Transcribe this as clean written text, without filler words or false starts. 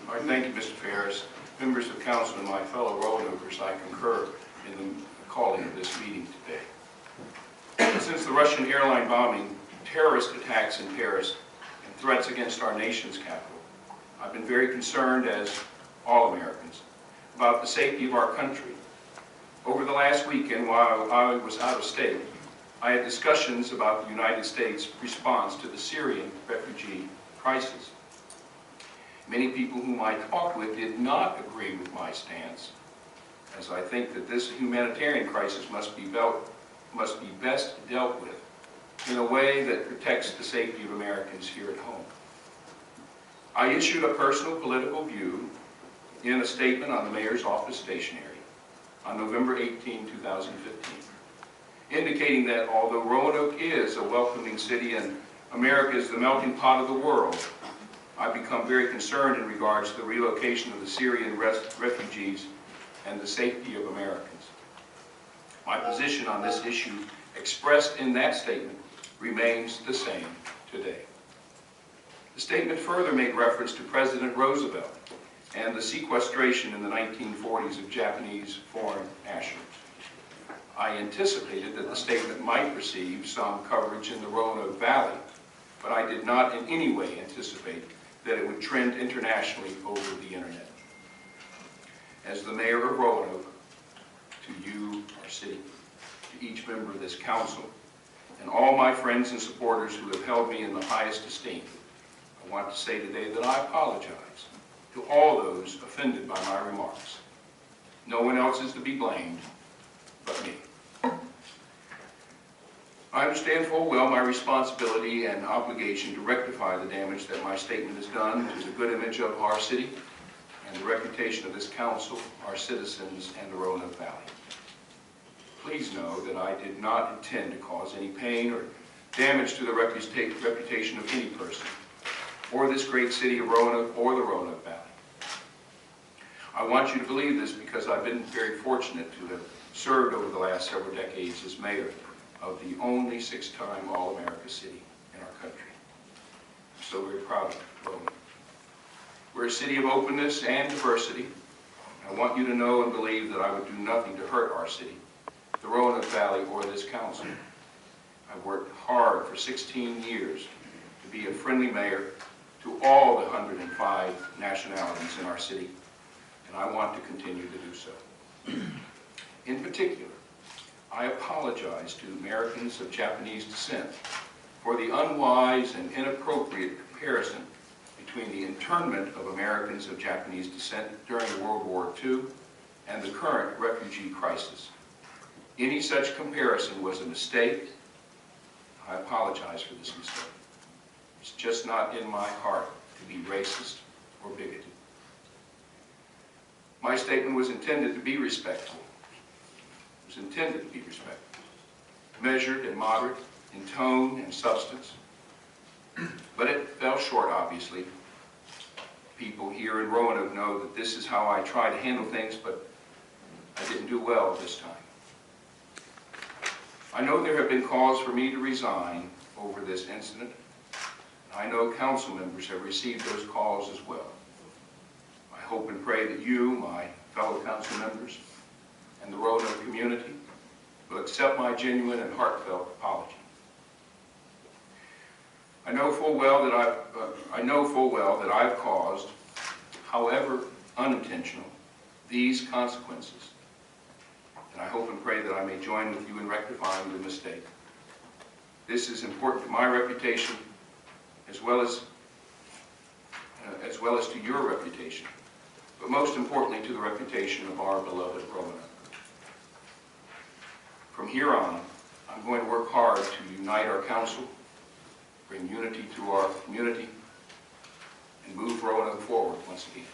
All right, thank you, Mr. Ferris. Members of council and my fellow Roanokers, I concur in the calling of this meeting today. Since the Russian airline bombing, terrorist attacks in Paris, and threats against our nation's capital, I've been very concerned, as all Americans, about the safety of our country. Over the last weekend, while I was out of state, I had discussions about the United States' response to the Syrian refugee crisis. Many people whom I talked with did not agree with my stance, as I think that this humanitarian crisis must be best dealt with in a way that protects the safety of Americans here at home. I issued a personal political view in a statement on the mayor's office stationery on November 18, 2015, indicating that although Roanoke is a welcoming city and America is the melting pot of the world, I've become very concerned in regards to the relocation of the Syrian refugees and the safety of Americans. My position on this issue, expressed in that statement, remains the same today. The statement further made reference to President Roosevelt and the sequestration in the 1940s of Japanese foreign nationals. I anticipated that the statement might receive some coverage in the Roanoke Valley, but I did not in any way anticipate that it would trend internationally over the internet. As the mayor of Roanoke, to you, our city, to each member of this council, and all my friends and supporters who have held me in the highest esteem, I want to say today that I apologize to all those offended by my remarks. No one else is to be blamed but me. I understand full well my responsibility and obligation to rectify the damage that my statement has done to the good image of our city and the reputation of this council, our citizens, and the Roanoke Valley. Please know that I did not intend to cause any pain or damage to the reputation of any person, or this great city of Roanoke, or the Roanoke Valley. I want you to believe this because I've been very fortunate to have served over the last several decades as mayor of the only 6-time All-America city in our country. I'm so very proud of Roanoke. We're a city of openness and diversity. I want you to know and believe that I would do nothing to hurt our city, the Roanoke Valley, or this council. I've worked hard for 16 years to be a friendly mayor to all the 105 nationalities in our city, and I want to continue to do so. In particular, I apologize to Americans of Japanese descent for the unwise and inappropriate comparison between the internment of Americans of Japanese descent during World War II and the current refugee crisis. Any such comparison was a mistake. I apologize for this mistake. It's just not in my heart to be racist or bigoted. My statement was intended to be respectful. It was intended to be respectful, measured and moderate in tone and substance, but it fell short, obviously. People here in Roanoke know that this is how I try to handle things, but I didn't do well this time. I know there have been calls for me to resign over this incident. I know council members have received those calls as well. I hope and pray that you, my fellow council members, and the Roanoke community will accept my genuine and heartfelt apology. I know full well that I've caused, however unintentional, these consequences. And I hope and pray that I may join with you in rectifying the mistake. This is important to my reputation as well as to your reputation, but most importantly to the reputation of our beloved Roanoke. From here on, I'm going to work hard to unite our council, bring unity to our community, and move Roanoke forward once again.